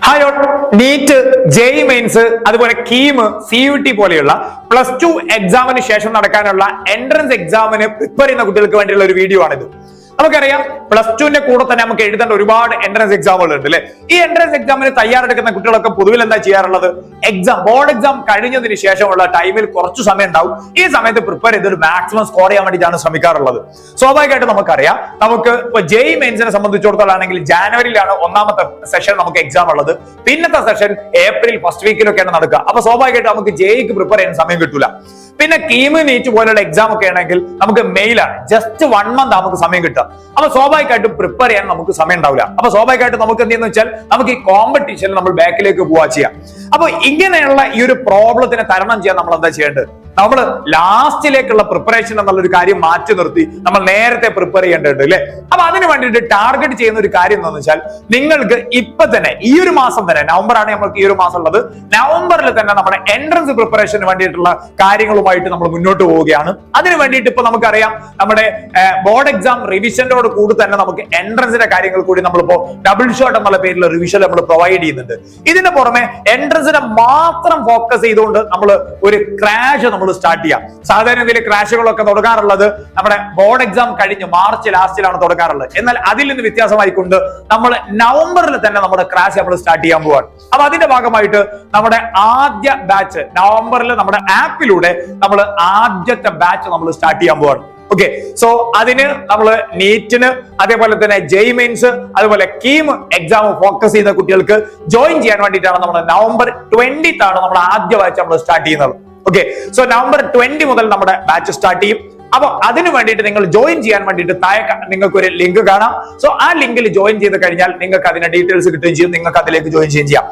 Hi all, NEET, JEE Mains, അതുപോലെ KEAM, CUET പോലെയുള്ള +2 എക്സാമിന് ശേഷം നടക്കാനുള്ള എൻട്രൻസ് എക്സാമിന് പ്രിപ്പയർ ചെയ്യുന്ന കുട്ടികൾക്ക് വേണ്ടിയുള്ള ഒരു വീഡിയോ ആണിത്. നമുക്കറിയാം +2ന്റെ കൂടെ തന്നെ നമുക്ക് എഴുതേണ്ട ഒരുപാട് എൻട്രൻസ് എക്സാമുകൾ ഉണ്ട് അല്ലെ. ഈ എൻട്രൻസ് എക്സാമിന് തയ്യാറെടുക്കുന്ന കുട്ടികളൊക്കെ പൊതുവിൽ എന്താ ചെയ്യാറുള്ളത്? ബോർഡ് എക്സാം കഴിഞ്ഞതിന് ശേഷമുള്ള ടൈമിൽ കുറച്ചു സമയം ഉണ്ടാവും. ഈ സമയത്ത് പ്രിപ്പയർ ചെയ്ത് ഒരു മാക്സിമം സ്കോർ ചെയ്യാൻ വേണ്ടിയിട്ടാണ് ശ്രമിക്കാറുള്ളത്. സ്വാഭാവികമായിട്ട് നമുക്കറിയാം, നമുക്ക് ഇപ്പൊ ജെഇ മെയിൻസിനെ സംബന്ധിച്ചിടത്തോളം ആണെങ്കിൽ ജാനുവരിയിലാണ് ഒന്നാമത്തെ സെഷൻ നമുക്ക് എക്സാം ഉള്ളത്. പിന്നത്തെ സെഷൻ ഏപ്രിൽ ഫസ്റ്റ് വീക്കിലൊക്കെയാണ് നടക്കുക. അപ്പൊ സ്വാഭാവികമായിട്ട് നമുക്ക് ജെഇക്ക് പ്രിപ്പയർ ചെയ്യാൻ സമയം കിട്ടൂല. പിന്നെ കീം, നീറ്റ് പോലുള്ള എക്സാം ഒക്കെ ആണെങ്കിൽ നമുക്ക് മെയിലാണ്, ജസ്റ്റ് 1 മന്ത് നമുക്ക് സമയം കിട്ടുക. അപ്പൊ സ്വാഭാവികമായിട്ടും പ്രിപ്പയർ ചെയ്യാൻ നമുക്ക് സമയം ഉണ്ടാവില്ല. അപ്പൊ സ്വാഭാവികമായിട്ടും നമുക്ക് എന്തെന്ന് വെച്ചാൽ നമുക്ക് ഈ കോമ്പറ്റീഷനിൽ നമ്മൾ ബാക്കിലേക്ക് പോവാ ചെയ്യാം. അപ്പൊ ഇങ്ങനെയുള്ള ഈ ഒരു പ്രോബ്ലത്തിനെ തരണം ചെയ്യാൻ നമ്മൾ എന്താ ചെയ്യേണ്ടത്? നമ്മൾ ലാസ്റ്റിലേക്കുള്ള പ്രിപ്പറേഷൻ എന്നുള്ള ഒരു കാര്യം മാറ്റി നിർത്തി നമ്മൾ നേരത്തെ പ്രിപ്പയർ ചെയ്യേണ്ടതുണ്ട് അല്ലെ. അപ്പൊ അതിന് വേണ്ടിയിട്ട് ടാർഗറ്റ് ചെയ്യുന്ന ഒരു കാര്യം എന്താണെന്ന് വെച്ചാൽ, നിങ്ങൾക്ക് ഇപ്പൊ തന്നെ ഈ ഒരു മാസം തന്നെ, നവംബർ ആണ് നമുക്ക് ഈ ഒരു മാസം ഉള്ളത്, നവംബറിൽ തന്നെ നമ്മുടെ എൻട്രൻസ് പ്രിപ്പറേഷന് വേണ്ടിയിട്ടുള്ള കാര്യങ്ങളുമായിട്ട് നമ്മൾ മുന്നോട്ട് പോവുകയാണ്. അതിന് വേണ്ടിയിട്ട് ഇപ്പൊ നമുക്കറിയാം, നമ്മുടെ ബോർഡ് എക്സാം റിവിഷനോട് കൂടി തന്നെ നമുക്ക് എൻട്രൻസിന്റെ കാര്യങ്ങൾ കൂടി നമ്മളിപ്പോ ഡബിൾ ഷോട്ട് എന്നുള്ള പേരിൽ റിവിഷൻ നമ്മൾ പ്രൊവൈഡ് ചെയ്യുന്നുണ്ട്. ഇതിന് പുറമെ എൻട്രൻസിനെ മാത്രം ഫോക്കസ് ചെയ്തുകൊണ്ട് നമ്മൾ ഒരു ക്രാഷ് നമ്മൾ സ്റ്റാർട്ട് ചെയ്യാം. സാധാരണ ഇതിൽ ക്രാഷുകളൊക്കെ തുടങ്ങാറുള്ളത് നമ്മുടെ ബോർഡ് എക്സാം കഴിഞ്ഞ് മാർച്ച് ലാസ്റ്റിലാണ് തുടങ്ങാറുള്ളത്. എന്നാൽ അതിൽ നിന്ന് വ്യത്യാസമായിക്കൊണ്ട് നമ്മൾ നവംബറിൽ തന്നെ നമ്മുടെ ക്രാഷ് നമ്മൾ സ്റ്റാർട്ട് ചെയ്യാൻ പോവാണ്. അപ്പൊ അതിന്റെ ഭാഗമായിട്ട് നമ്മുടെ ആദ്യ ബാച്ച് നവംബറിൽ നമ്മുടെ ആപ്പിലൂടെ നമ്മൾ ആദ്യത്തെ ബാച്ച് നമ്മൾ സ്റ്റാർട്ട് ചെയ്യാൻ പോവാണ്. ഓക്കെ, സോ അതിന് നമ്മൾ നീറ്റിന്, അതേപോലെ തന്നെ ജെഇ മെയിൻസ്, അതുപോലെ കീം എക്സാം ഫോക്കസ് ചെയ്യുന്ന കുട്ടികൾക്ക് ജോയിൻ ചെയ്യാൻ വേണ്ടിയിട്ടാണ് നമ്മൾ നവംബർ 20th ആണ് നമ്മുടെ ആദ്യ ബാച്ച് നമ്മൾ സ്റ്റാർട്ട് ചെയ്യുന്നത്. ഓക്കെ, സോ നവംബർ 20 മുതൽ നമ്മുടെ ബാച്ച് സ്റ്റാർട്ട് ചെയ്യും. അപ്പൊ അതിന് വേണ്ടിയിട്ട് നിങ്ങൾ ജോയിൻ ചെയ്യാൻ വേണ്ടിയിട്ട് താഴെ നിങ്ങൾക്ക് ഒരു ലിങ്ക് കാണാം. സോ ആ ലിങ്കിൽ ജോയിൻ ചെയ്ത് കഴിഞ്ഞാൽ നിങ്ങൾക്ക് അതിന്റെ ഡീറ്റെയിൽസ് കിട്ടുകയും ചെയ്യും. നിങ്ങൾക്ക് അതിലേക്ക് ജോയിൻ ചെയ്യുകയും ചെയ്യാം.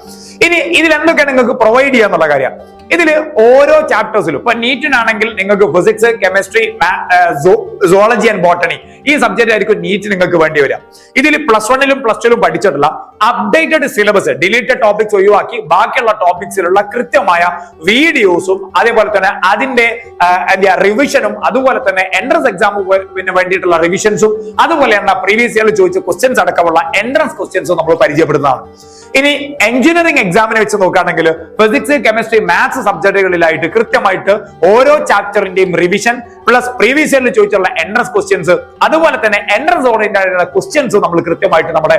ഇനി ഇതിൽ എന്തൊക്കെയാണ് നിങ്ങൾക്ക് പ്രൊവൈഡ് ചെയ്യാന്നുള്ള കാര്യം, ഇതിൽ ഓരോ ചാപ്റ്റേഴ്സിലും ഇപ്പൊ നീറ്റിനാണെങ്കിൽ നിങ്ങൾക്ക് physics, chemistry, zoology and botany ഈ സബ്ജക്റ്റ് ആയിരിക്കും നീറ്റ് നിങ്ങൾക്ക് വേണ്ടി വരിക. ഇതിൽ +1ലും +2ലും പഠിച്ചിട്ടുള്ള അപ്ഡേറ്റഡ് സിലബസ്, ഡിലീറ്റഡ് ടോപ്പിക്സ് ഒഴിവാക്കി ബാക്കിയുള്ള ടോപ്പിക്സിലുള്ള കൃത്യമായ വീഡിയോസും, അതേപോലെ തന്നെ അതിന്റെ റിവിഷനും, അതുപോലെ തന്നെ എൻട്രൻസ് എക്സാമിന് വേണ്ടിയിട്ടുള്ള റിവിഷൻസും, അതുപോലെ തന്നെ പ്രീവിയസ് ഇയറിൽ ചോദിച്ച ക്വസ്റ്റ്യൻസ് അടക്കമുള്ള എൻട്രൻസ് ക്വസ്റ്റ്യൻസും നമ്മൾ പരിചയപ്പെടുന്നതാണ്. ഇനി എഞ്ചിനീയറിംഗ് എക്സാമിനെ വെച്ച് നോക്കുകയാണെങ്കിൽ ഫിസിക്സ്, കെമിസ്ട്രി, മാത്സ് സബ്ജക്റ്റുകളിലായിട്ട് കൃത്യമായിട്ട് ഓരോ ചാപ്റ്ററിന്റെയും റിവിഷൻ പ്ലസ് പ്രീവിയസ് ഇയറിൽ ചോദിച്ചുള്ള എൻട്രൻസ് ക്വസ്റ്റ്യൻസ്, അതുപോലെ തന്നെ എൻട്രൻസ് ഓറിയന്റഡ് ക്വസ്റ്റ്യൻസ് നമ്മൾ കൃത്യമായിട്ട് നമ്മുടെ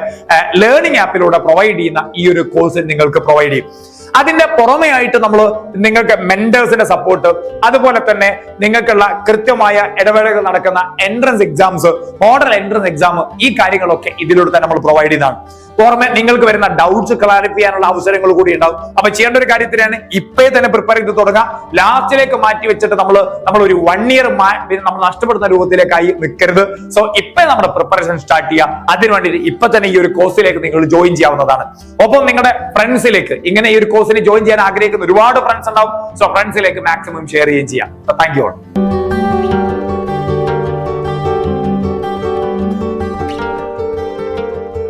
ലേണിംഗ് ആപ്പിലൂടെ പ്രൊവൈഡ് ചെയ്യുന്ന ഈ ഒരു കോഴ്സിൽ നിങ്ങൾക്ക് പ്രൊവൈഡ് ചെയ്യും. അതിന്റെ പുറമെയായിട്ട് നമ്മൾ നിങ്ങൾക്ക് മെന്റേഴ്സിന്റെ സപ്പോർട്ട്, അതുപോലെ തന്നെ നിങ്ങൾക്കുള്ള കൃത്യമായ ഇടവേളകൾ നടക്കുന്ന entrance exams, model entrance exam, ഈ കാര്യങ്ങളൊക്കെ ഇതിലൂടെ തന്നെ നമ്മൾ പ്രൊവൈഡ് ചെയ്യുന്നതാണ്. പുറമെ നിങ്ങൾക്ക് വരുന്ന ഡൗട്ട്സ് ക്ലാരിഫൈ ചെയ്യാനുള്ള അവസരങ്ങൾ കൂടി ഉണ്ടാവും. അപ്പൊ ചെയ്യേണ്ട ഒരു കാര്യത്തിനാണ് ഇപ്പേ തന്നെ പ്രിപ്പയർ ചെയ്ത് തുടങ്ങാം. ലാസ്റ്റിലേക്ക് മാറ്റി വെച്ചിട്ട് നമ്മൾ ഒരു 1 ഇയർ നമ്മൾ നഷ്ടപ്പെടുന്ന രൂപത്തിലേക്കായി നിൽക്കരുത്. സോ ഇപ്പൊ നമ്മുടെ പ്രിപ്പറേഷൻ സ്റ്റാർട്ട് ചെയ്യാം. അതിനുവേണ്ടി ഇപ്പൊ തന്നെ ഈ ഒരു കോഴ്സിലേക്ക് നിങ്ങൾ ജോയിൻ ചെയ്യാവുന്നതാണ്. ഒപ്പം നിങ്ങളുടെ ഫ്രണ്ട്സിലേക്ക് ഇങ്ങനെ ഈ ഒരു കോഴ്സിന് ജോയിൻ ചെയ്യാൻ ആഗ്രഹിക്കുന്ന ഒരുപാട് ഫ്രണ്ട്സ് ഉണ്ടാവും. സോ ഫ്രണ്ട്സിലേക്ക് മാക്സിമം ഷെയർ ചെയ്യുകയും ചെയ്യാം. Thank you.